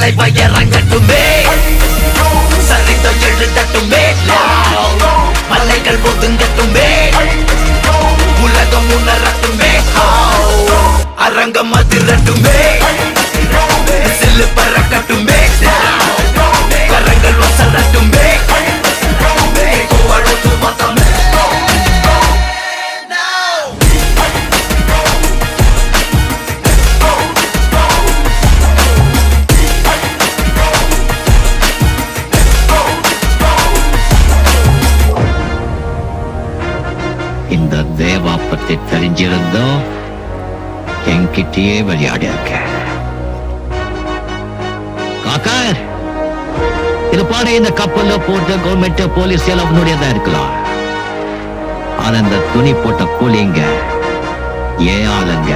தலைவ இறங்கட்டுமே, சரிதம் எழுதட்டுமே, மலைகள் ஒதுங்கட்டுமே, உலகம் உணரட்டுமே, அரங்கம் அதிரட்டுமே, சில்லு பறக்கட்டுமே, கரங்கள் வசரட்டுமே, கோவழத்து மதமே. இந்த தேவா பத்தி தெரிஞ்சிருந்தோம் என்கிட்டயே விளையாடி இருக்க. காக்கா, இது பாட இந்த கப்பல்ல போட்ட கவர்மெண்ட் போலீஸ் எல்லாம் உன்னுடையதான் இருக்கலாம். ஆனா இந்த துணி போட்ட கூலிங்க ஏன் ஆளுங்க.